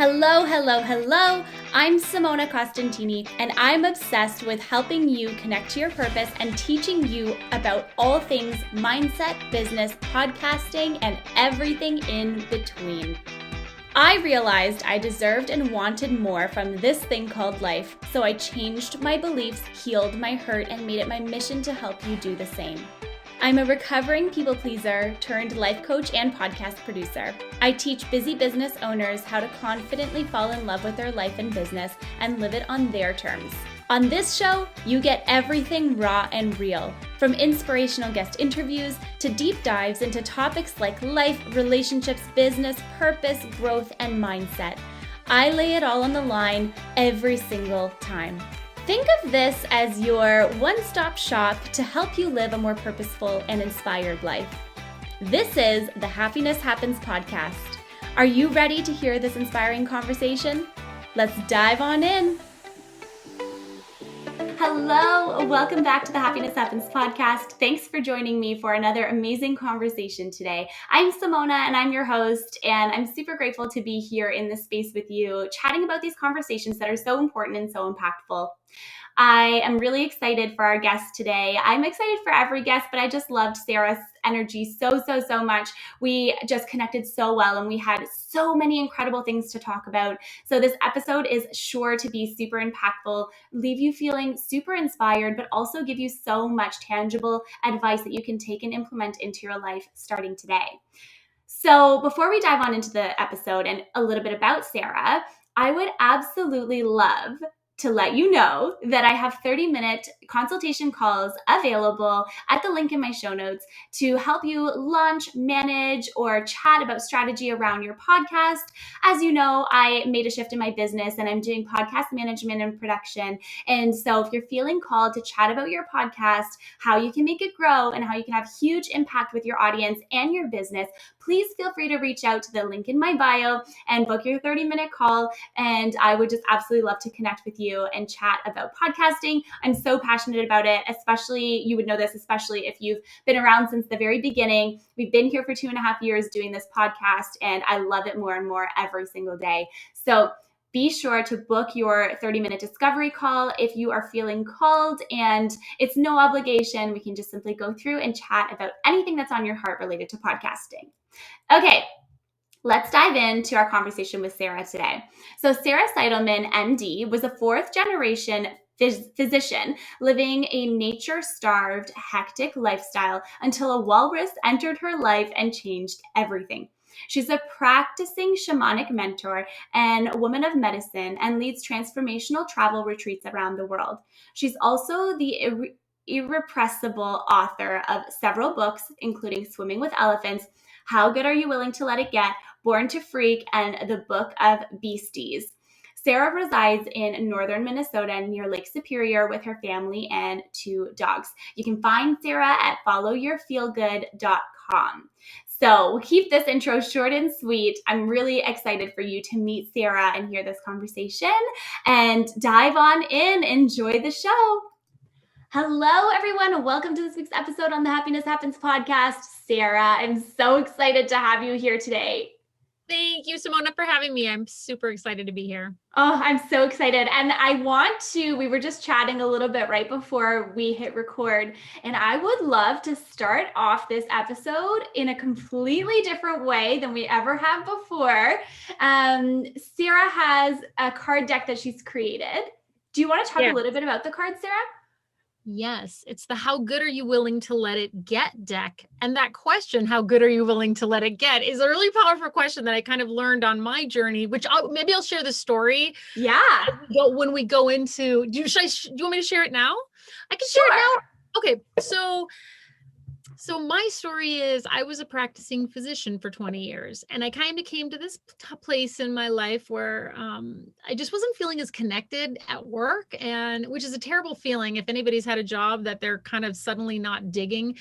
Hello, hello, hello. I'm Simona Costantini, and I'm obsessed with helping you connect to your purpose and teaching you about all things mindset, business, podcasting, and everything in between. I realized I deserved and wanted more from this thing called life, so I changed my beliefs, healed my hurt, and made it my mission to help you do the same. I'm a recovering people pleaser turned life coach and podcast producer. I teach busy business owners how to confidently fall in love with their life and business and live it on their terms. On this show, you get everything raw and real, from inspirational guest interviews to deep dives into topics like life, relationships, business, purpose, growth, and mindset. I lay it all on the line every single time. Think of this as your one-stop shop to help you live a more purposeful and inspired life. This is the Happiness Happens podcast. Are you ready to hear this inspiring conversation? Let's dive on in. Hello, welcome back to the Happiness Happens podcast. Thanks for joining me for another amazing conversation today. I'm Simona and I'm your host, and I'm super grateful to be here in this space with you, chatting about these conversations that are so important and so impactful. I am really excited for our guest today. I'm excited for every guest, but I just loved Sarah's energy so much. We just connected so well and we had so many incredible things to talk about. So this episode is sure to be super impactful, leave you feeling super inspired, but also give you so much tangible advice that you can take and implement into your life starting today. So before we dive on into the episode and a little bit about Sarah, I would absolutely love to let you know that I have 30-minute consultation calls available at the link in my show notes to help you launch, manage, or chat about strategy around your podcast. As you know, I made a shift in my business and I'm doing podcast management and production. And so if you're feeling called to chat about your podcast, how you can make it grow, and how you can have huge impact with your audience and your business, please feel free to reach out to the link in my bio and book your 30-minute call. And I would just absolutely love to connect with you and chat about podcasting. I'm so passionate about it, especially, you would know this, especially if you've been around since the very beginning. We've been here for 2.5 years doing this podcast, and I love it more and more every single day. So be sure to book your 30-minute discovery call if you are feeling called, and it's no obligation. We can just simply go through and chat about anything that's on your heart related to podcasting. Okay. Let's dive into our conversation with Sarah today. So Sarah Seidelmann M.D. was a fourth-generation physician living a nature-starved, hectic lifestyle until a walrus entered her life and changed everything. She's a practicing shamanic mentor and woman of medicine and leads transformational travel retreats around the world. She's also the irrepressible author of several books, including Swimming with Elephants, How Good Are You Willing to Let It Get?, Born to Freak, and the Book of Beasties. Sarah resides in northern Minnesota near Lake Superior with her family and 2 dogs. You can find Sarah at followyourfeelgood.com. So we'll keep this intro short and sweet. I'm really excited for you to meet Sarah and hear this conversation, and dive on in. Enjoy the show. Hello, everyone. Welcome to this week's episode on the Happiness Happens podcast. Sarah, I'm so excited to have you here today. Thank you, Simona, for having me. I'm super excited to be here. Oh, I'm so excited. And we were just chatting a little bit right before we hit record, and I would love to start off this episode in a completely different way than we ever have before. Sarah has a card deck that she's created. Do you want to talk a little bit about the card, Sarah? Yes, it's the How Good Are You Willing to Let It Get deck. And that question, how good are you willing to let it get, is a really powerful question that I kind of learned on my journey, which maybe I'll share the story. Yeah. When we go into, do you want me to share it now? I can share it now. Okay. So my story is I was a practicing physician for 20 years, and I kind of came to this place in my life where I just wasn't feeling as connected at work, and which is a terrible feeling. If anybody's had a job that they're kind of suddenly not digging,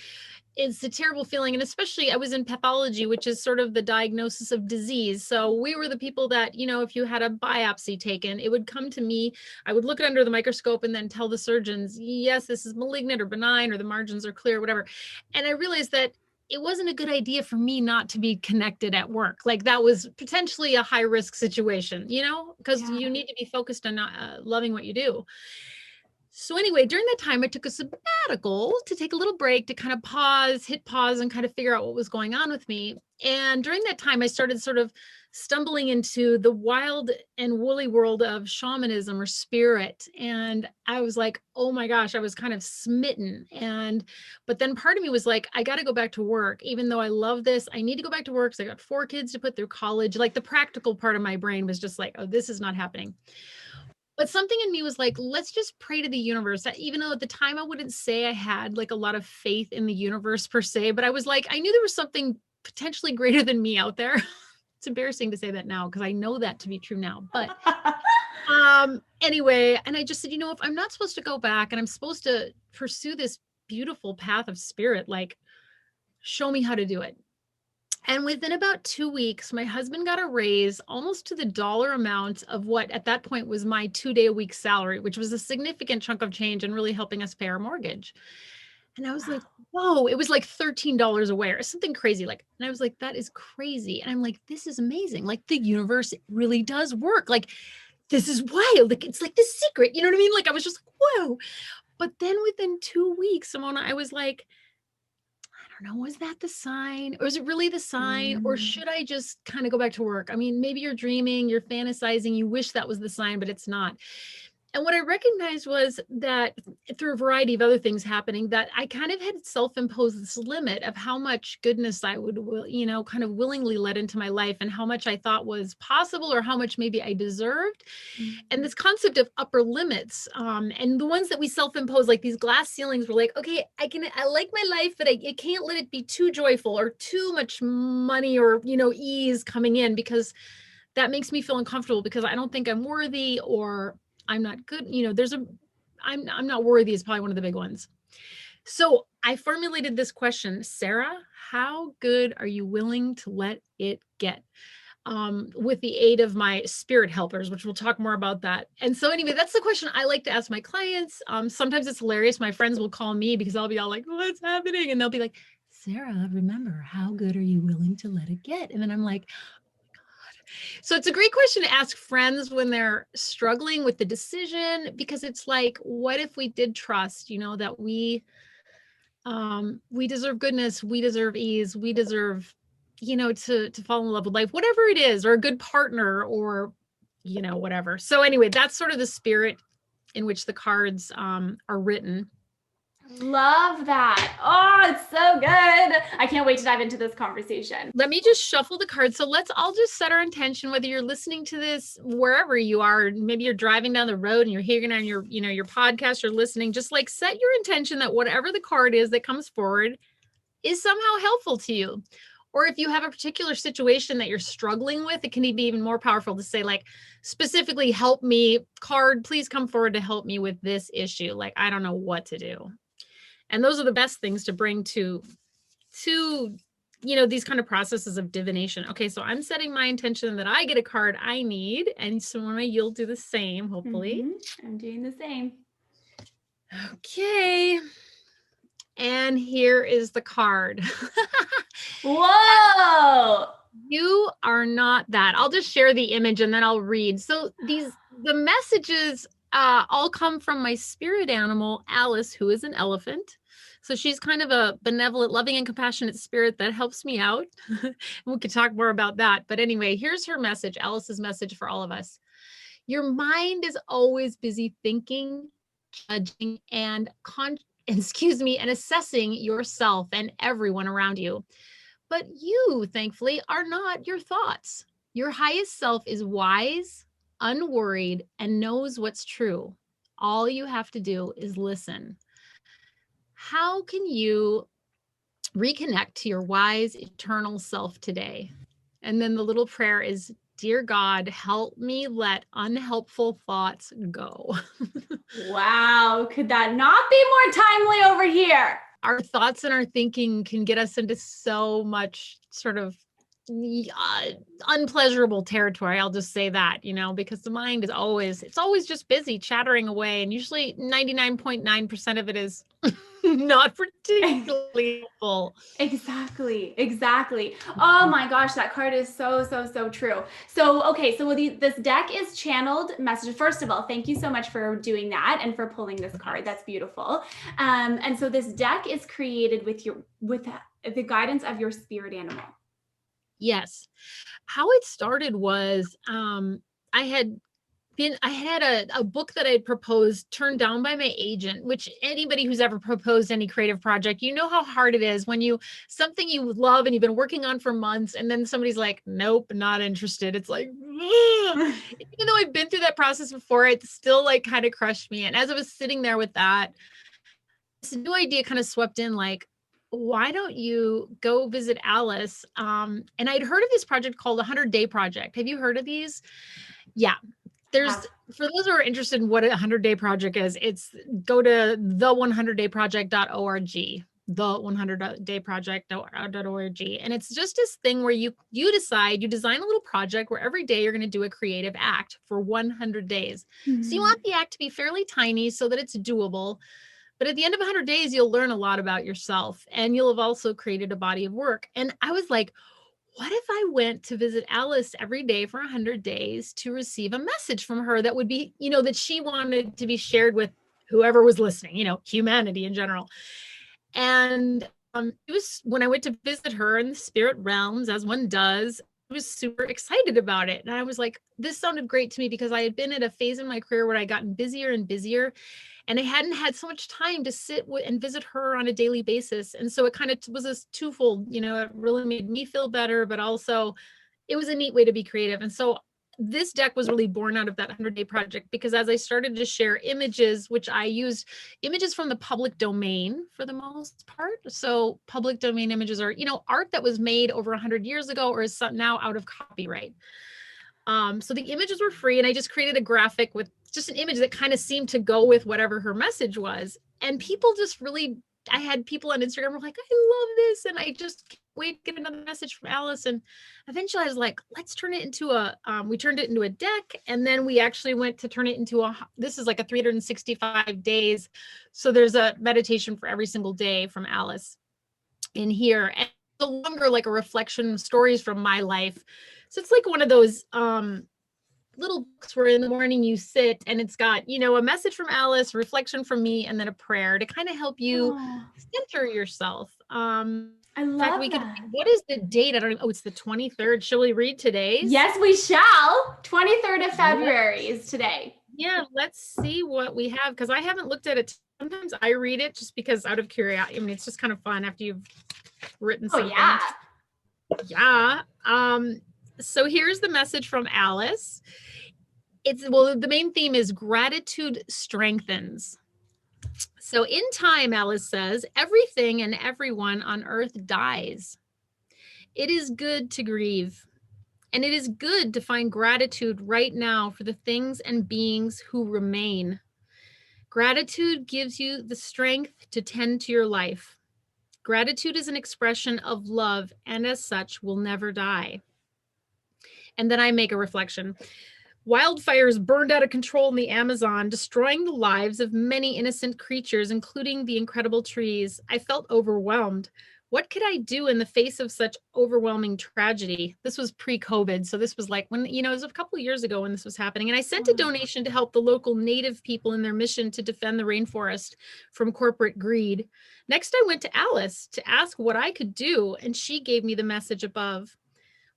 it's a terrible feeling. And especially I was in pathology, which is sort of the diagnosis of disease. So we were the people that, if you had a biopsy taken, it would come to me. I would look it under the microscope and then tell the surgeons, yes, this is malignant or benign, or the margins are clear, whatever. And I realized that it wasn't a good idea for me not to be connected at work. Like that was potentially a high risk situation, because you need to be focused on loving what you do. So anyway, during that time, I took a sabbatical to take a little break to kind of hit pause and kind of figure out what was going on with me. And during that time, I started sort of stumbling into the wild and woolly world of shamanism or spirit. And I was like, oh my gosh, I was kind of smitten. But then part of me was like, I got to go back to work. Even though I love this, I need to go back to work because I got 4 kids to put through college. Like the practical part of my brain was just like, oh, this is not happening. But something in me was like, let's just pray to the universe. Even though at the time I wouldn't say I had like a lot of faith in the universe per se, but I was like, I knew there was something potentially greater than me out there. It's embarrassing to say that now because I know that to be true now. But anyway, and I just said, if I'm not supposed to go back and I'm supposed to pursue this beautiful path of spirit, like show me how to do it. And within about 2 weeks, my husband got a raise almost to the dollar amount of what at that point was my 2-day-a-week salary, which was a significant chunk of change and really helping us pay our mortgage. And I was like, whoa, it was like $13 away or something crazy. And I was like, that is crazy. And I'm like, this is amazing. Like the universe really does work. Like, this is wild. Like, it's like the secret, you know what I mean? Like, I was just like, whoa. But then within 2 weeks, Simona, I was like, I don't know, was that the sign? Or is it really the sign? Or should I just kind of go back to work? I mean, maybe you're dreaming, you're fantasizing, you wish that was the sign, but it's not. And what I recognized was that through a variety of other things happening, that I kind of had self-imposed this limit of how much goodness I would, kind of willingly let into my life and how much I thought was possible or how much maybe I deserved. And this concept of upper limits and the ones that we self-impose, like these glass ceilings, were like, okay, I like my life, but I can't let it be too joyful or too much money or, ease coming in because that makes me feel uncomfortable because I don't think I'm worthy or I'm not good. I'm not worthy is probably one of the big ones. So I formulated this question, Sarah, how good are you willing to let it get? With the aid of my spirit helpers, which we'll talk more about that. And so anyway, that's the question I like to ask my clients. Sometimes it's hilarious. My friends will call me because I'll be all like, what's happening? And they'll be like, Sarah, remember, how good are you willing to let it get? And then I'm like, so it's a great question to ask friends when they're struggling with the decision, because it's like, what if we did trust, that we deserve goodness, we deserve ease, we deserve, to fall in love with life, whatever it is, or a good partner or, whatever. So anyway, that's sort of the spirit in which the cards are written. Love that. Oh, it's so good. I can't wait to dive into this conversation. Let me just shuffle the cards. So let's all just set our intention, whether you're listening to this wherever you are, maybe you're driving down the road and you're hearing on your, your podcast or listening, just like set your intention that whatever the card is that comes forward is somehow helpful to you. Or if you have a particular situation that you're struggling with, it can be even more powerful to say, like, specifically, help me, card, please come forward to help me with this issue. Like, I don't know what to do. And those are the best things to bring to these kind of processes of divination. Okay, so I'm setting my intention that I get a card I need, and Simona, you'll do the same, hopefully. I'm doing the same. Okay. And here is the card. Whoa! You are not that. I'll just share the image and then I'll read. So the messages all come from my spirit animal, Alice, who is an elephant. So she's kind of a benevolent, loving, and compassionate spirit that helps me out. We could talk more about that. But anyway, here's her message, Alice's message for all of us. Your mind is always busy thinking, judging, and assessing yourself and everyone around you. But you, thankfully, are not your thoughts. Your highest self is wise, unworried, and knows what's true. All you have to do is listen. How can you reconnect to your wise, eternal self today? And then the little prayer is, Dear God, help me let unhelpful thoughts go. Wow. Could that not be more timely over here? Our thoughts and our thinking can get us into so much sort of unpleasurable territory. I'll just say that, because the mind is always just busy chattering away. And usually 99.9% of it is not particularly helpful. Exactly. Oh my gosh, that card is so true. So, okay, so this deck is channeled messages. First of all, thank you so much for doing that and for pulling this card. That's beautiful. And so this deck is created with the guidance of your spirit animal. Yes. How it started was I had a book that I had proposed turned down by my agent, which anybody who's ever proposed any creative project, you know how hard it is when something you love and you've been working on for months and then somebody's like, nope, not interested. It's like, even though I've been through that process before, it still like kind of crushed me. And as I was sitting there with that, this new idea kind of swept in, like, why don't you go visit Alice? And I'd heard of this project called the 100-Day Project. Have you heard of these? Yeah. For those who are interested in what a 100-day project is, it's go to the100dayproject.org, the100dayproject.org. And it's just this thing where you design a little project where every day you're going to do a creative act for 100 days. Mm-hmm. So you want the act to be fairly tiny so that it's doable. But at the end of 100 days, you'll learn a lot about yourself and you'll have also created a body of work. And I was like, what if I went to visit Alice every day for 100 days to receive a message from her that would be, that she wanted to be shared with whoever was listening, humanity in general. And it was when I went to visit her in the spirit realms, as one does, I was super excited about it. And I was like, this sounded great to me because I had been at a phase in my career where I gotten busier and busier. And I hadn't had so much time to sit and visit her on a daily basis. And so it kind of was this twofold, it really made me feel better, but also it was a neat way to be creative. And so this deck was really born out of that 100-day project because as I started to share images, which I used images from the public domain for the most part. So public domain images are, art that was made over 100 years ago or is now out of copyright. So the images were free and I just created a graphic with just an image that kind of seemed to go with whatever her message was. And people just really, I had people on Instagram were like, I love this. And I just can't wait to get another message from Alice. And eventually I was like, let's turn it into we turned it into a deck. And then we actually went to turn it into this is like a 365 days. So there's a meditation for every single day from Alice in here. And the longer, like a reflection, stories from my life. So it's like one of those little books where in the morning you sit and it's got, a message from Alice, reflection from me, and then a prayer to kind of help you center yourself. I love that. What is the date? I don't know. Oh, it's the 23rd. Shall we read today's? Yes, we shall. 23rd of February is today. Yeah, let's see what we have because I haven't looked at it. Sometimes I read it just because out of curiosity. I mean, it's just kind of fun after you've written something. Oh, yeah. Yeah. So here's the message from Alice. The main theme is gratitude strengthens. So in time, Alice says, everything and everyone on earth dies. It is good to grieve. And it is good to find gratitude right now for the things and beings who remain. Gratitude gives you the strength to tend to your life. Gratitude is an expression of love and as such will never die. And then I make a reflection. Wildfires burned out of control in the Amazon, destroying the lives of many innocent creatures, including the incredible trees. I felt overwhelmed. What could I do in the face of such overwhelming tragedy? This was pre-COVID. So this was like when, it was a couple of years ago when this was happening. And I sent a donation to help the local native people in their mission to defend the rainforest from corporate greed. Next, I went to Alice to ask what I could do. And she gave me the message above.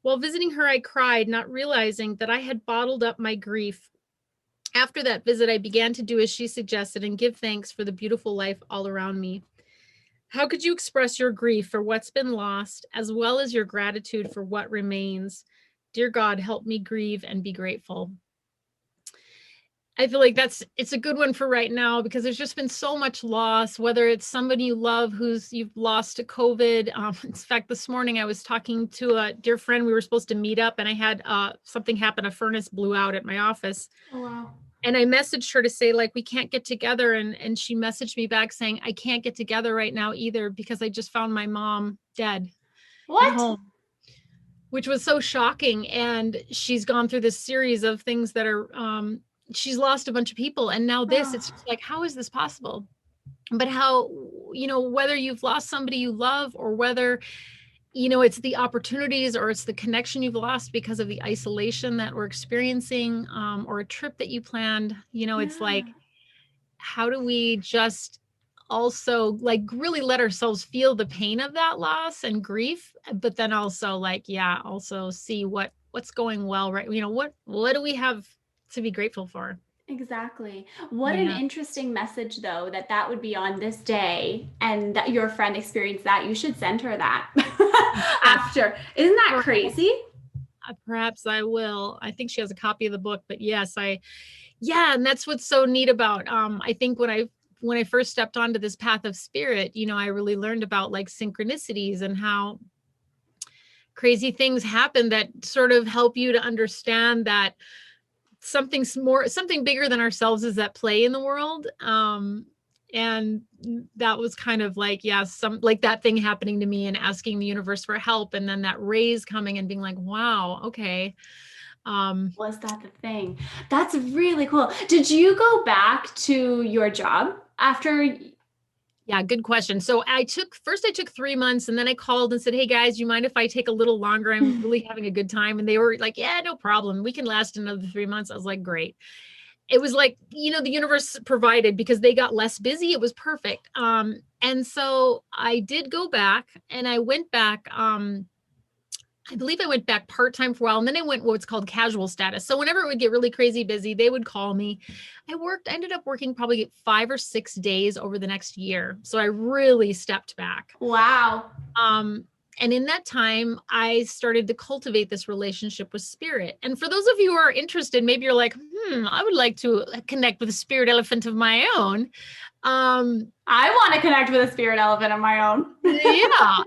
While visiting her, I cried, not realizing that I had bottled up my grief. After that visit, I began to do as she suggested and give thanks for the beautiful life all around me. How could you express your grief for what's been lost, as well as your gratitude for what remains? Dear God, help me grieve and be grateful. I feel like it's a good one for right now because there's just been so much loss, whether it's somebody you love you've lost to COVID. In fact, this morning I was talking to a dear friend. We were supposed to meet up and I had something happen. A furnace blew out at my office. Oh, wow. And I messaged her to say, like, we can't get together. And she messaged me back saying, I can't get together right now either because I just found my mom dead. What? At home, which was so shocking. And she's gone through this series of things that are, she's lost a bunch of people. And now this, it's just like, how is this possible? but how, whether you've lost somebody you love, or whether, it's the opportunities or it's the connection you've lost because of the isolation that we're experiencing, or a trip that you planned, it's Yeah. like, how do we just also like really let ourselves feel the pain of that loss and grief, but then also like, yeah, also see what's going well, right? What do we have to be grateful for? Exactly. What an Yeah. interesting message, though, that would be on this day and that your friend experienced that. You should send her that Yeah. after. Isn't that Perhaps, crazy? perhaps I will. I think she has a copy of the book, but yes, yeah, and that's what's so neat about, I think when I first stepped onto this path of spirit, I really learned about like synchronicities and how crazy things happen that sort of help you to understand that something bigger than ourselves is at play in the world. And that was kind of like, yeah, some like that thing happening to me and asking the universe for help, and then that raise coming and being like, wow, okay. Was that the thing? That's really cool. Did you go back to your job after? Yeah, good question. So I took 3 months, and then I called and said, hey guys, you mind if I take a little longer? I'm really having a good time. And they were like, yeah, no problem. We can last another 3 months. I was like, great. It was like, the universe provided because they got less busy. It was perfect. And so I did go back, and I went back, I believe I went back part-time for a while, and then I went what's called casual status. So whenever it would get really crazy busy, they would call me. I ended up working probably 5 or 6 days over the next year. So I really stepped back. Wow. Um, and in that time, I started to cultivate this relationship with spirit. And for those of you who are interested, maybe you're like, I would like to connect with a spirit elephant of my own. I want to connect with a spirit elephant of my own. Yeah,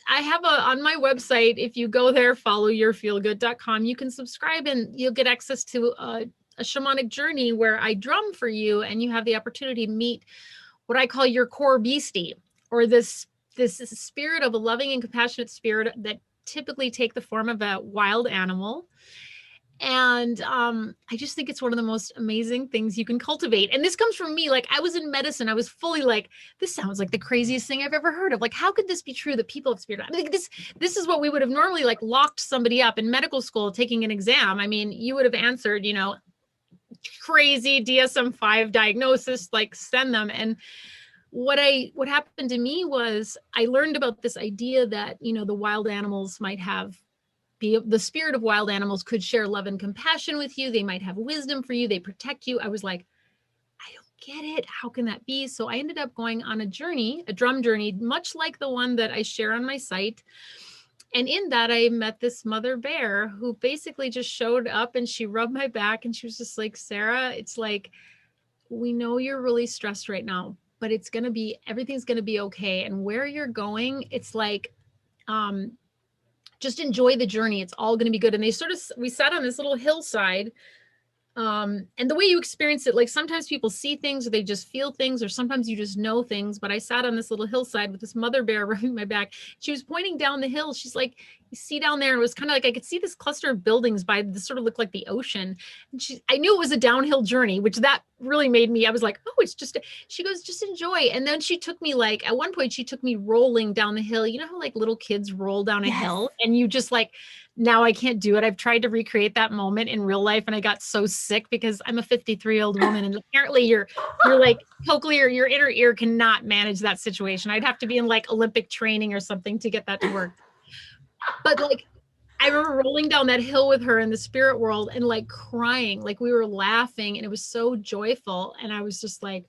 I have on my website, if you go there, followyourfeelgood.com, you can subscribe and you'll get access to a shamanic journey where I drum for you, and you have the opportunity to meet what I call your core beastie, or this spirit of a loving and compassionate spirit that typically take the form of a wild animal. And I just think it's one of the most amazing things you can cultivate. And this comes from me. Like, I was in medicine. I was fully like, this sounds like the craziest thing I've ever heard of. Like, how could this be true that people have spirit? I mean, this is what we would have normally like locked somebody up in medical school taking an exam. I mean, you would have answered, crazy DSM-5 diagnosis, like send them. And what happened to me was I learned about this idea that, the wild animals might have the spirit of wild animals could share love and compassion with you. They might have wisdom for you. They protect you. I was like, I don't get it. How can that be? So I ended up going on a journey, a drum journey, much like the one that I share on my site. And in that, I met this mother bear who basically just showed up, and she rubbed my back, and she was just like, Sarah, it's like, we know you're really stressed right now, but everything's going to be okay. And where you're going, it's like, just enjoy the journey. It's all going to be good. And we sat on this little hillside. And the way you experience it, like sometimes people see things or they just feel things, or sometimes you just know things. But I sat on this little hillside with this mother bear rubbing my back. She was pointing down the hill. She's like, you see down there, it was kind of like I could see this cluster of buildings by this sort of looked like the ocean. And I knew it was a downhill journey, which that really made me, I was like, oh, it's just, she goes, just enjoy. And then she took me like, at one point she took me rolling down the hill. You know how like little kids roll down a hill, and you just like, now I can't do it. I've tried to recreate that moment in real life, and I got so sick because I'm a 53-year-old woman, and apparently you're like cochlear, your inner ear cannot manage that situation. I'd have to be in like Olympic training or something to get that to work. But like, I remember rolling down that hill with her in the spirit world and like crying, like we were laughing, and it was so joyful. And I was just like,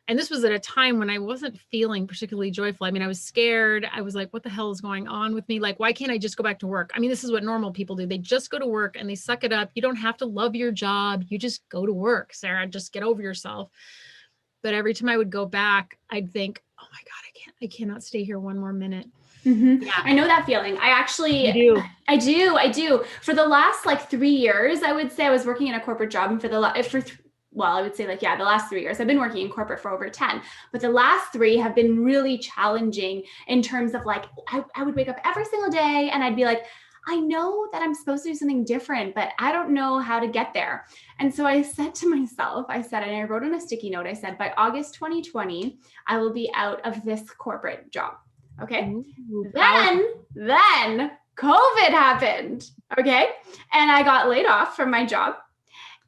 and this was at a time when I wasn't feeling particularly joyful. I mean, I was scared. I was like, what the hell is going on with me? Like, why can't I just go back to work? I mean, this is what normal people do. They just go to work and they suck it up. You don't have to love your job. You just go to work, Sarah, just get over yourself. But every time I would go back, I'd think, oh my God, I cannot stay here one more minute. Mm-hmm. Yeah. I know that feeling. I do. For the last like 3 years, I would say I was working in a corporate job, and I would say like, yeah, the last 3 years I've been working in corporate for over 10, but the last 3 have been really challenging in terms of like, I would wake up every single day and I'd be like, I know that I'm supposed to do something different, but I don't know how to get there. And so I said to myself, and I wrote on a sticky note, I said, by August 2020, I will be out of this corporate job. Okay. Ooh, Then COVID happened. Okay. And I got laid off from my job.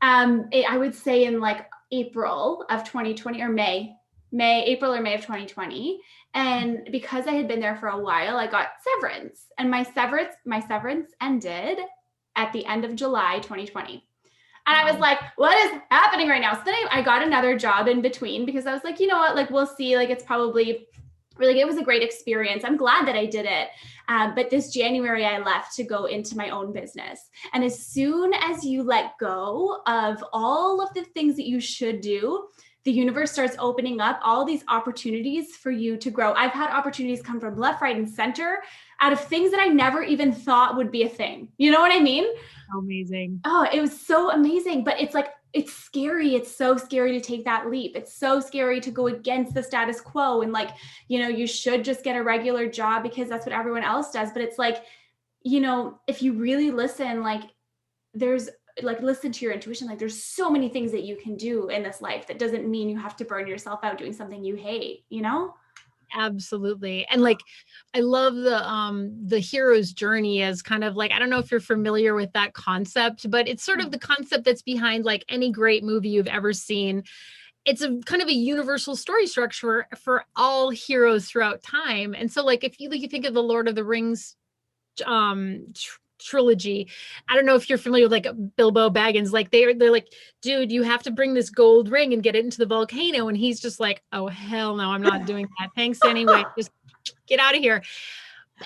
I would say in like April of 2020 or April or May of 2020. And because I had been there for a while, I got severance, and my severance ended at the end of July 2020. And I was like, what is happening right now? So then I got another job in between, because I was like, you know what, like, we'll see, like, it's probably really, it was a great experience. I'm glad that I did it. But this January, I left to go into my own business. And as soon as you let go of all of the things that you should do, the universe starts opening up all these opportunities for you to grow. I've had opportunities come from left, right, and center out of things that I never even thought would be a thing. You know what I mean? Amazing. Oh, it was so amazing. But it's like, it's scary. It's so scary to take that leap. It's so scary to go against the status quo. And like, you know, you should just get a regular job because that's what everyone else does. But it's like, you know, if you really listen, like, listen to your intuition. Like, there's so many things that you can do in this life. That doesn't mean you have to burn yourself out doing something you hate, you know? Absolutely. And like, I love the hero's journey as kind of like, I don't know if you're familiar with that concept, but it's sort of the concept that's behind like any great movie you've ever seen. It's a kind of a universal story structure for all heroes throughout time. And so like, if you think of the Lord of the Rings trilogy, I don't know if you're familiar with like Bilbo Baggins, like they're like, dude, you have to bring this gold ring and get it into the volcano. And he's just like, oh, hell no, I'm not doing that. Thanks anyway. Just get out of here.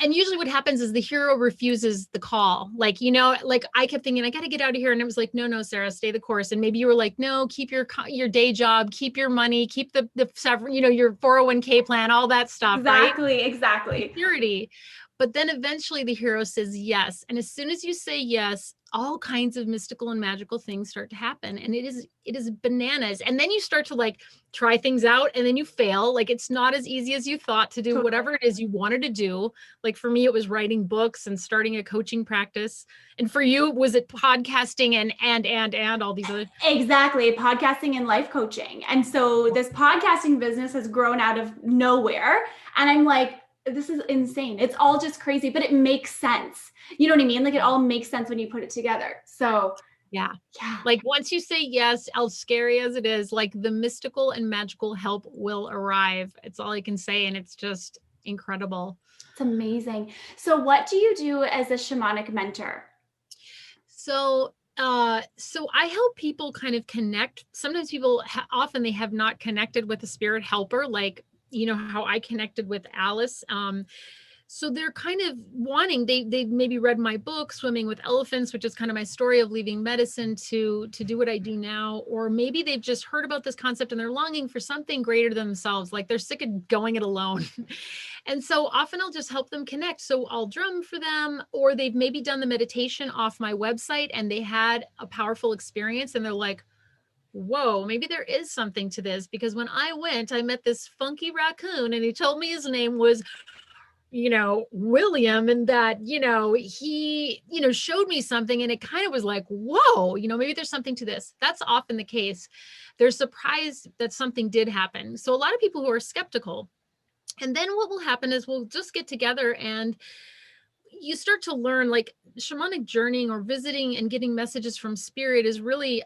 And usually what happens is the hero refuses the call. Like, you know, like I kept thinking, I got to get out of here. And it was like, no, Sarah, stay the course. And maybe you were like, no, keep your day job, keep your money, keep the you know, your 401k plan, all that stuff. Exactly. Right? Exactly. Security. But then eventually the hero says yes. And as soon as you say yes, all kinds of mystical and magical things start to happen. And it is bananas. And then you start to like try things out, and then you fail. Like, it's not as easy as you thought to do whatever it is you wanted to do. Like for me, it was writing books and starting a coaching practice. And for you, was it podcasting and all these other? Exactly. Podcasting and life coaching. And so this podcasting business has grown out of nowhere. And I'm like, this is insane. It's all just crazy, but it makes sense. You know what I mean? Like, it all makes sense when you put it together. So yeah. yeah. Like once you say yes, as scary as it is, like the mystical and magical help will arrive. It's all I can say. And it's just incredible. It's amazing. So what do you do as a shamanic mentor? So I help people kind of connect. Sometimes people often they have not connected with a spirit helper, like, you know, how I connected with Alice. So they're kind of wanting, they've maybe read my book, Swimming with Elephants, which is kind of my story of leaving medicine to do what I do now. Or maybe they've just heard about this concept and they're longing for something greater than themselves. Like they're sick of going it alone. And so often I'll just help them connect. So I'll drum for them, or they've maybe done the meditation off my website and they had a powerful experience and they're like, whoa, maybe there is something to this. Because when I went, I met this funky raccoon and he told me his name was, you know, William, and that, you know, he, you know, showed me something and it kind of was like, whoa, you know, maybe there's something to this. That's often the case. They're surprised that something did happen. So a lot of people who are skeptical. And then what will happen is we'll just get together and you start to learn, like shamanic journeying or visiting and getting messages from spirit is really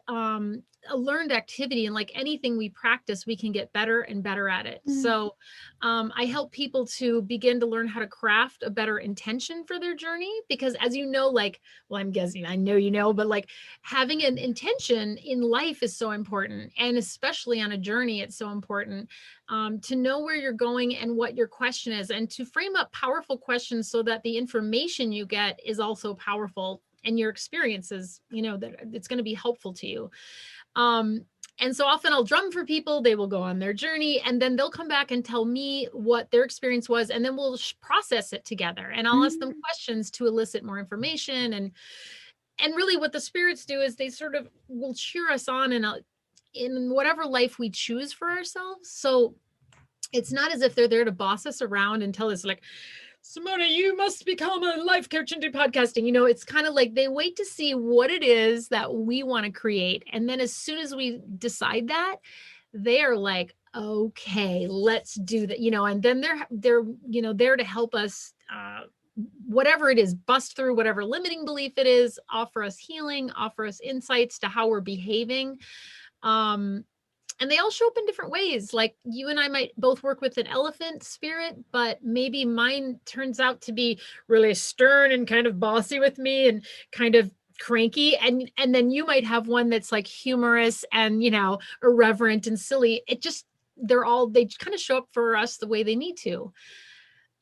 a learned activity. And like anything we practice, we can get better and better at it. So I help people to begin to learn how to craft a better intention for their journey. Because as you know, like, well, I'm guessing, I know, you know, but like having an intention in life is so important. And especially on a journey, it's so important to know where you're going and what your question is, and to frame up powerful questions so that the information you get is also powerful and your experiences, you know, that it's going to be helpful to you. And so often I'll drum for people, they will go on their journey and then they'll come back and tell me what their experience was. And then we'll process it together and I'll ask them questions to elicit more information. And really what the spirits do is they sort of will cheer us on in whatever life we choose for ourselves. So it's not as if they're there to boss us around and tell us like, Simona, you must become a life coach and do podcasting. It's kind of like they wait to see what it is that we want to create. And then as soon as we decide that, they are like, okay, let's do that, and then they're there to help us, whatever it is, bust through whatever limiting belief it is, offer us healing, offer us insights to how we're behaving. And they all show up in different ways. Like you and I might both work with an elephant spirit, but maybe mine turns out to be really stern and kind of bossy with me and kind of cranky. And then you might have one that's like humorous and, irreverent and silly. They kind of show up for us the way they need to.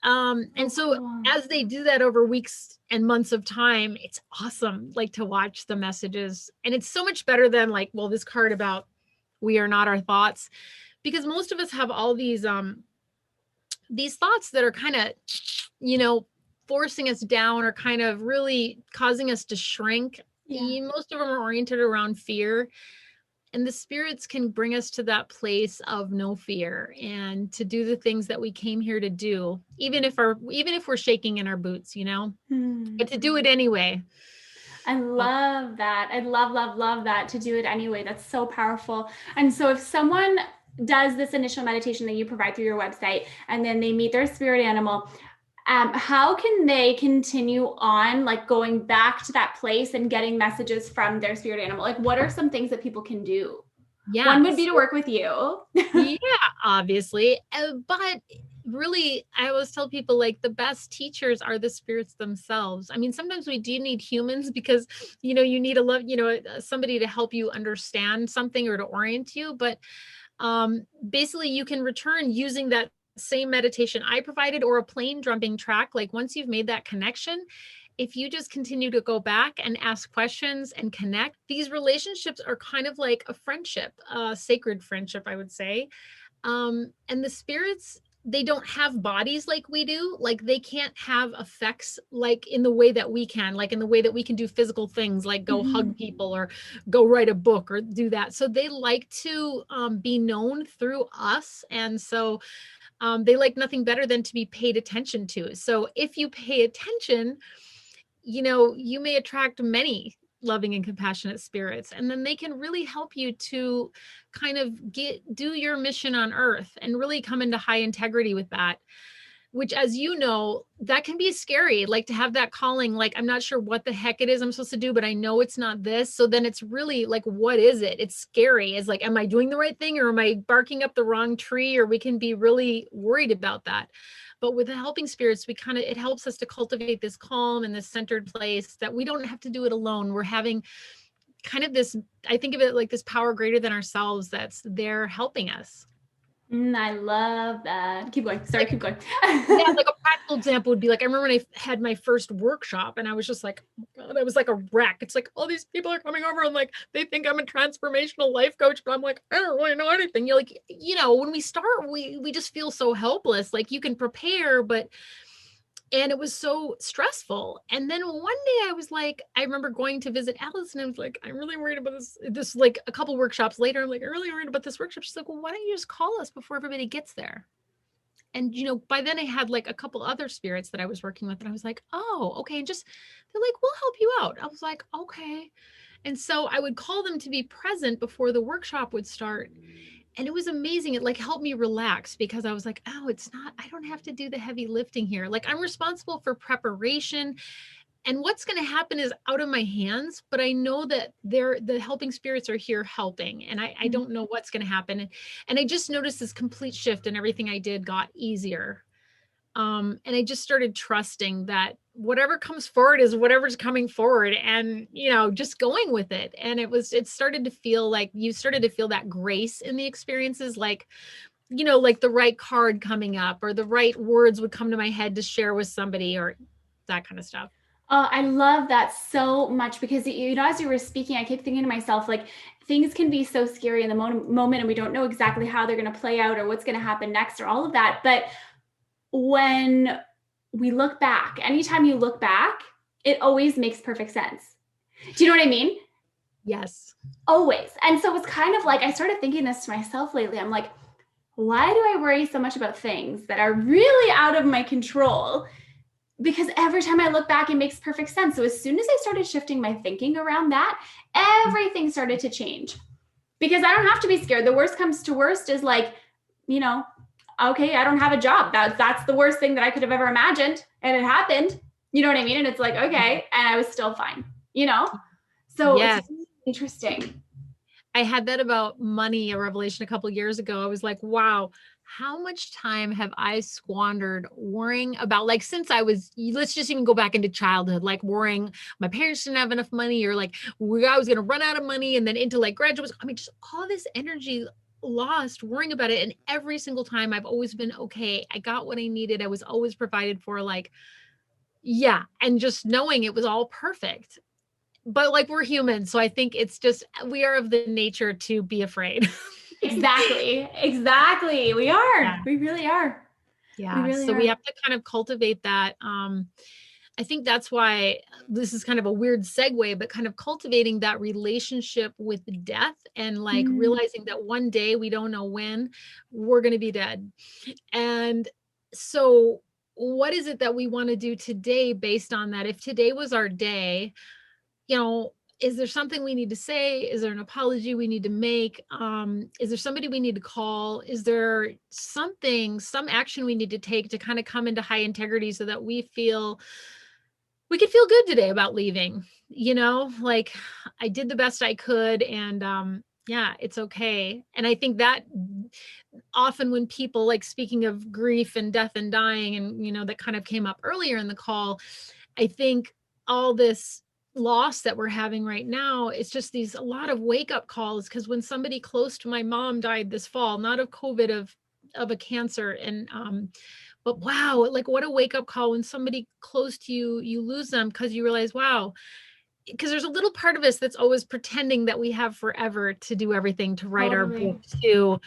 And so as they do that over weeks and months of time, it's awesome, like to watch the messages. And it's so much better than like, well, this card about we are not our thoughts, because most of us have all these thoughts that are kind of, forcing us down or kind of really causing us to shrink. Yeah. Most of them are oriented around fear. And the spirits can bring us to that place of no fear and to do the things that we came here to do, even if we're shaking in our boots, but to do it anyway. I love that. I love that, to do it anyway. That's so powerful. And so if someone does this initial meditation that you provide through your website, and then they meet their spirit animal, how can they continue on, like going back to that place and getting messages from their spirit animal? Like, what are some things that people can do? Yeah. One would be to work with you. Yeah, obviously. But really, I always tell people, like, the best teachers are the spirits themselves. I mean, sometimes we do need humans because, you need somebody to help you understand something or to orient you. But basically, you can return using that same meditation I provided or a plane jumping track. Like once you've made that connection, if you just continue to go back and ask questions and connect, these relationships are kind of like a friendship, a sacred friendship, I would say. And the spirits, they don't have bodies like we do. Like they can't have effects like in the way that we can, like in the way that we can do physical things, like go hug people or go write a book or do that. So they like to be known through us. And so they like nothing better than to be paid attention to. So if you pay attention, you may attract many loving and compassionate spirits, and then they can really help you to kind of do your mission on earth and really come into high integrity with that, which, as you know, that can be scary, like to have that calling, like, I'm not sure what the heck it is I'm supposed to do, but I know it's not this. So then it's really like, what is it? It's scary. It's like, am I doing the right thing or am I barking up the wrong tree? Or we can be really worried about that. But with the helping spirits, it helps us to cultivate this calm and this centered place that we don't have to do it alone. We're having kind of this, I think of it like this power greater than ourselves that's there helping us. I love that. Keep going. Sorry, keep going. Yeah, like a practical example would be like, I remember when I had my first workshop and I was just like, oh my God, I was like a wreck. It's like, all these people are coming over and like, they think I'm a transformational life coach, but I'm like, I don't really know anything. You're like, when we start, we just feel so helpless. Like you can prepare, and it was so stressful. And then one day I was like, I remember going to visit Alice and I was like, I'm really worried about this like a couple workshops later. I'm like, I'm really worried about this workshop. She's like, well, why don't you just call us before everybody gets there? And, by then I had like a couple other spirits that I was working with and I was like, oh, okay. And they're like, we'll help you out. I was like, okay. And so I would call them to be present before the workshop would start. And it was amazing. It like helped me relax because I was like, oh, I don't have to do the heavy lifting here. Like I'm responsible for preparation and what's going to happen is out of my hands, but I know that the helping spirits are here helping. And I don't know what's going to happen. And I just noticed this complete shift and everything I did got easier. And I just started trusting that whatever comes forward is whatever's coming forward and, just going with it. And it started to feel like you started to feel that grace in the experiences, like, like the right card coming up or the right words would come to my head to share with somebody or that kind of stuff. I love that so much because, as you were speaking, I kept thinking to myself, like, things can be so scary in the moment and we don't know exactly how they're going to play out or what's going to happen next or all of that. But when we look back, anytime you look back, it always makes perfect sense. Do you know what I mean? Yes. Always. And so it's kind of like, I started thinking this to myself lately. I'm like, why do I worry so much about things that are really out of my control? because every time I look back, it makes perfect sense. So as soon as I started shifting my thinking around that, everything started to change, because I don't have to be scared. The worst comes to worst is like, you know, okay, I don't have a job. That's the worst thing that I could have ever imagined. And it happened. You know what I mean? And it's like, okay. And I was still fine, you know? So Yes. it's really interesting. I had that about money, a revelation a couple of years ago. I was like, wow, how much time have I squandered worrying about, like, since I was, let's just even go back into childhood, like worrying my parents didn't have enough money, or like I was going to run out of money, and then into like graduate. I mean, just all this energy lost worrying about it. And every single time I've always been okay. I got what I needed. I was always provided for, like, yeah. And just knowing it was all perfect. But like, we're human. So I think it's just, we are of the nature to be afraid. Exactly. Exactly. We are. Yeah. We really are. Yeah. We really So are. we have to kind of cultivate that. I think that's why this is kind of a weird segue, but kind of cultivating that relationship with death, and like realizing that one day, we don't know when, we're going to be dead. And so what is it that we want to do today based on that? If today was our day, you know, is there something we need to say? Is there an apology we need to make? Is there somebody we need to call? Is there something, some action we need to take to kind of come into high integrity so that we could feel good today about leaving, you know, like, I did the best I could, and yeah, it's okay. And I think that often when people, like, speaking of grief and death and dying, and, you know, that kind of came up earlier in the call, I think all this loss that we're having right now, it's just a lot of wake up calls. Because when somebody close to my mom died this fall, not of COVID, of a cancer, and but wow, like, what a wake up call when somebody close to you, you lose them, because you realize, wow, because there's a little part of us that's always pretending that we have forever to do everything, to write our book, to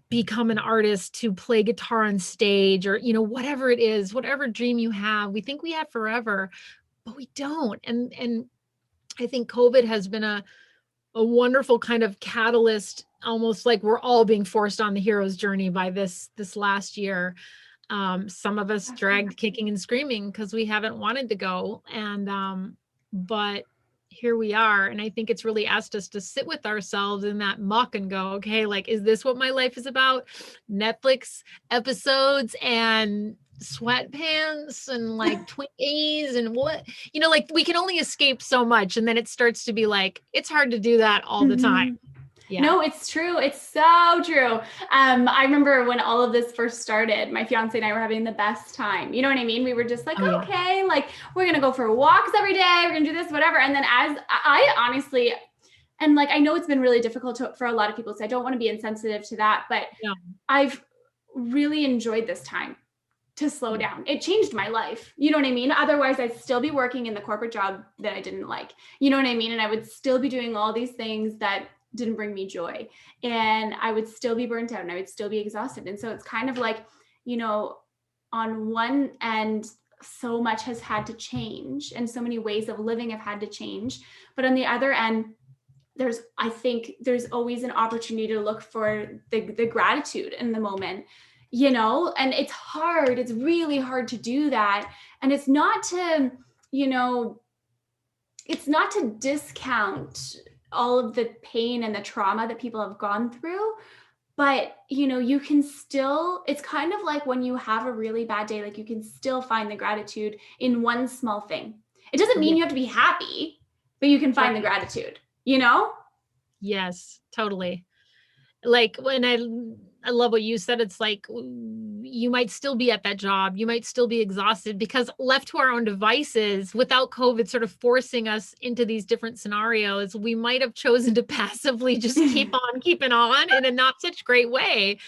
become an artist, to play guitar on stage, or, you know, whatever it is, whatever dream you have, we think we have forever, but we don't. And I think COVID has been a wonderful kind of catalyst, almost like we're all being forced on the hero's journey by this last year. Some of us dragged kicking and screaming because we haven't wanted to go. And but here we are. And I think it's really asked us to sit with ourselves in that muck and go, okay, like, is this what my life is about? Netflix episodes and sweatpants and like Twinkies and what, you know, like, we can only escape so much. And then it starts to be like, it's hard to do that all the time. Yeah. No, it's true. It's so true. I remember when all of this first started, my fiance and I were having the best time. You know what I mean? We were just like, okay, like, we're going to go for walks every day. We're going to do this, whatever. And then as I honestly, and like, I know it's been really difficult for a lot of people, so I don't want to be insensitive to that, but I've really enjoyed this time to slow down. It changed my life. You know what I mean? Otherwise, I'd still be working in the corporate job that I didn't like. You know what I mean? And I would still be doing all these things that didn't bring me joy, and I would still be burnt out, and I would still be exhausted. And so it's kind of like, you know, on one end, so much has had to change, and so many ways of living have had to change. But on the other end, I think there's always an opportunity to look for the gratitude in the moment, you know, and it's hard. It's really hard to do that. And it's not to, you know, it's not to discount all of the pain and the trauma that people have gone through, but, you know, you can still, it's kind of like when you have a really bad day, like, you can still find the gratitude in one small thing. It doesn't mean you have to be happy, but you can find the gratitude, you know? Yes, totally. Like, when I love what you said. It's like, you might still be at that job. You might still be exhausted, because left to our own devices, without COVID sort of forcing us into these different scenarios, we might have chosen to passively just keep on keeping on in a not such great way.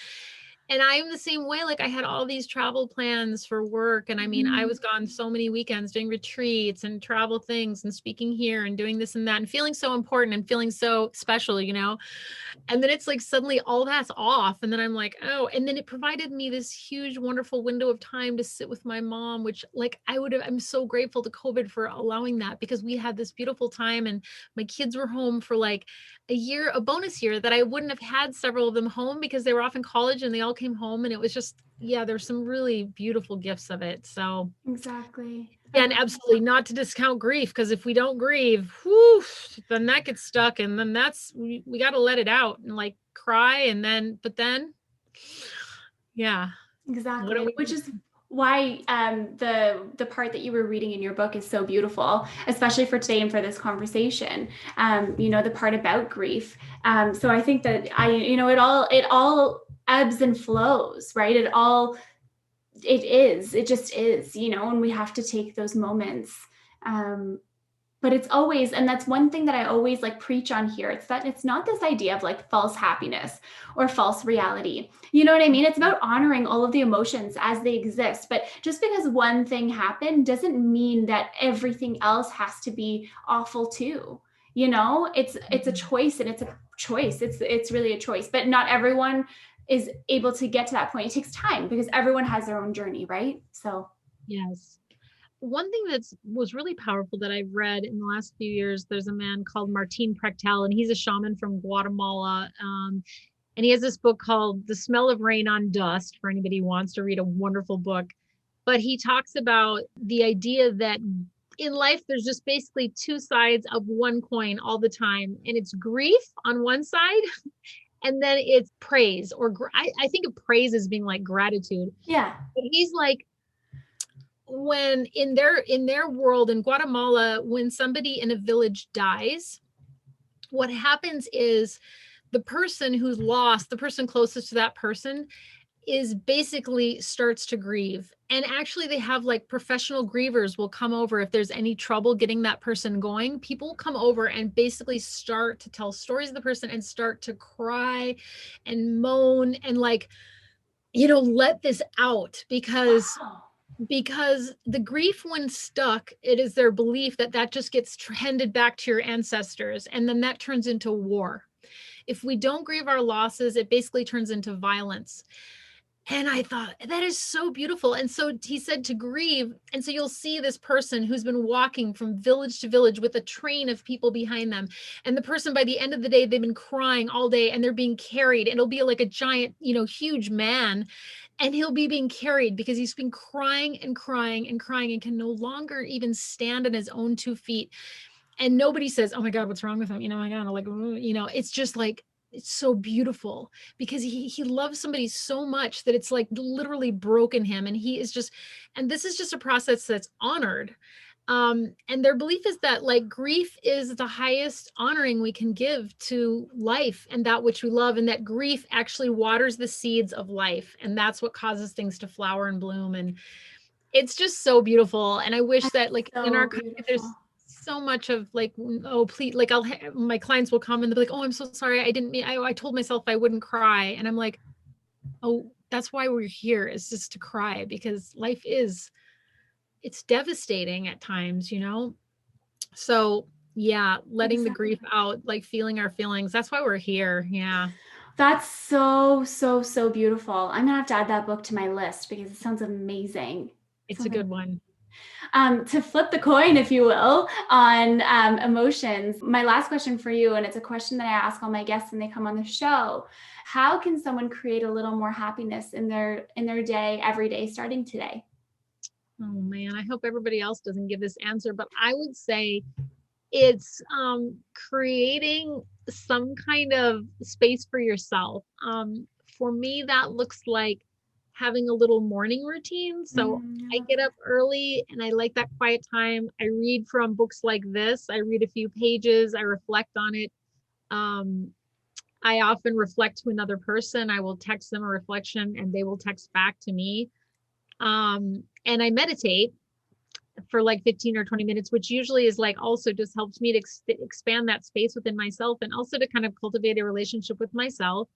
And I'm the same way. Like, I had all these travel plans for work. And I mean, I was gone so many weekends doing retreats and travel things and speaking here and doing this and that and feeling so important and feeling so special, you know? And then it's like, suddenly all that's off. And then I'm like, oh, and then it provided me this huge, wonderful window of time to sit with my mom, which, like, I'm so grateful to COVID for allowing that, because we had this beautiful time, and my kids were home for like a bonus year that I wouldn't have had several of them home, because they were off in college and they all came home, and it was just, yeah, there's some really beautiful gifts of it. So Exactly. and absolutely not to discount grief, because if we don't grieve, whew, then that gets stuck, and then we got to let it out and like cry, and then, but then, yeah. Exactly. Which is why the part that you were reading in your book is so beautiful, especially for today and for this conversation. The part about grief. So I think that it all ebbs and flows, right? It just is, and we have to take those moments. But it's always, and that's one thing that I always like preach on here. It's that it's not this idea of like false happiness or false reality. You know what I mean? It's about honoring all of the emotions as they exist. But just because one thing happened doesn't mean that everything else has to be awful too. It's a choice, and it's a choice. It's really a choice, but not everyone is able to get to that point. It takes time because everyone has their own journey, right? So Yes. One thing that was really powerful that I've read in the last few years, there's a man called Martin Prechtel, and he's a shaman from Guatemala. And he has this book called The Smell of Rain on Dust, for anybody who wants to read a wonderful book. But he talks about the idea that in life, there's just basically two sides of one coin all the time. And it's grief on one side, and then it's praise, or I think of praise as being like gratitude. yeah. But he's like, when in their world in Guatemala, when somebody in a village dies, what happens is the person who's lost, the person closest to that person, is basically starts to grieve. And actually they have like professional grievers will come over if there's any trouble getting that person going. People come over and basically start to tell stories of the person and start to cry and moan and like, let this out, because Wow. the grief, when stuck, it is their belief that just gets handed back to your ancestors, and then that turns into war. If we don't grieve our losses, it basically turns into violence. And I thought, that is so beautiful. And so he said to grieve. And so you'll see this person who's been walking from village to village with a train of people behind them. And the person, by the end of the day, they've been crying all day and they're being carried. And it'll be like a giant, huge man. And he'll be being carried because he's been crying and crying and crying and can no longer even stand on his own 2 feet. And nobody says, oh my God, what's wrong with him? My God, like, it's just like, it's so beautiful because he loves somebody so much that it's like literally broken him. And he is just, and this is just a process that's honored. And their belief is that like grief is the highest honoring we can give to life and that which we love, and that grief actually waters the seeds of life. And that's what causes things to flower and bloom. And it's just so beautiful. And I wish that like in our country, there's so much of like, oh, please, like my clients will come and they'll be like, oh, I'm so sorry. I didn't mean, I told myself I wouldn't cry. And I'm like, oh, that's why we're here, is just to cry, because life it's devastating at times, So yeah, letting the grief out, like feeling our feelings. That's why we're here. Yeah. That's so, so, so beautiful. I'm gonna have to add that book to my list because it sounds amazing. It's a good one. To flip the coin, if you will, on emotions, my last question for you, and it's a question that I ask all my guests when they come on the show: how can someone create a little more happiness in their day, every day, starting today? Oh man, I hope everybody else doesn't give this answer, but I would say it's creating some kind of space for yourself. For me, that looks like having a little morning routine. So I get up early and I like that quiet time. I read from books like this. I read a few pages. I reflect on it. I often reflect to another person. I will text them a reflection and they will text back to me. And I meditate for like 15 or 20 minutes, which usually is like also just helps me to expand that space within myself and also to kind of cultivate a relationship with myself.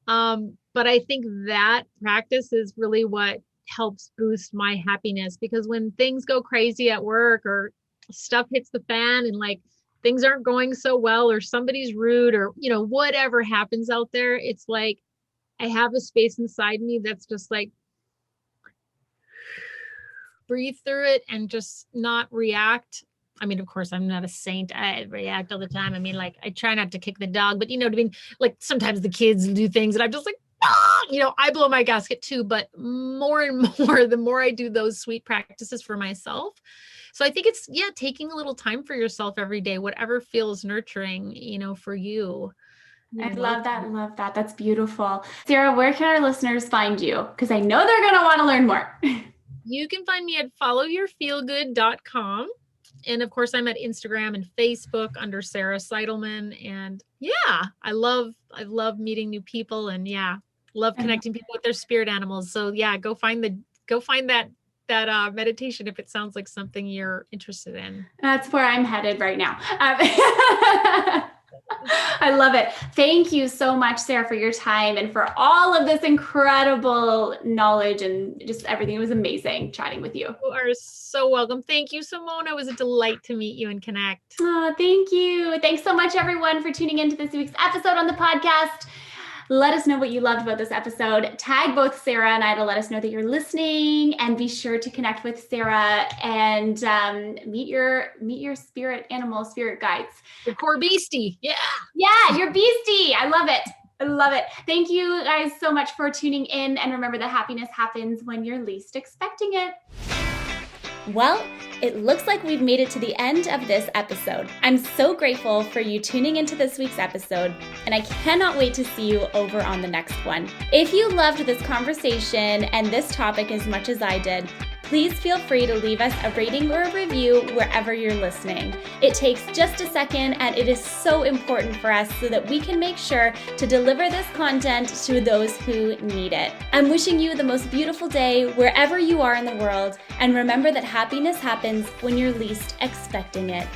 But I think that practice is really what helps boost my happiness, because when things go crazy at work or stuff hits the fan and like things aren't going so well or somebody's rude or, whatever happens out there, it's like I have a space inside me that's just like, breathe through it and just not react. I mean, of course, I'm not a saint. I react all the time. I mean, like, I try not to kick the dog, but you know what I mean? Like, sometimes the kids do things and I'm just like, I blow my gasket too, but more and more, the more I do those sweet practices for myself. So I think it's, taking a little time for yourself every day, whatever feels nurturing, for you. I love that. Love that. That's beautiful. Sarah, where can our listeners find you? Because I know they're going to want to learn more. You can find me at followyourfeelgood.com. And of course, I'm at Instagram and Facebook under Sarah Seidelmann. And I love meeting new people, and love connecting people with their spirit animals. So go find that meditation if it sounds like something you're interested in. That's where I'm headed right now. I love it. Thank you so much, Sarah, for your time and for all of this incredible knowledge and just everything. It was amazing chatting with you. You are so welcome. Thank you, Simona. It was a delight to meet you and connect. Oh, thank you. Thanks so much, everyone, for tuning into this week's episode on the podcast. Let us know what you loved about this episode. Tag both Sarah and I to let us know that you're listening, and be sure to connect with Sarah and meet your spirit guides. Your core beastie. Yeah. Yeah, your beastie. I love it. I love it. Thank you guys so much for tuning in. And remember that happiness happens when you're least expecting it. Well, it looks like we've made it to the end of this episode. I'm so grateful for you tuning into this week's episode, and I cannot wait to see you over on the next one. If you loved this conversation and this topic as much as I did, please feel free to leave us a rating or a review wherever you're listening. It takes just a second, and it is so important for us so that we can make sure to deliver this content to those who need it. I'm wishing you the most beautiful day wherever you are in the world, and remember that happiness happens when you're least expecting it.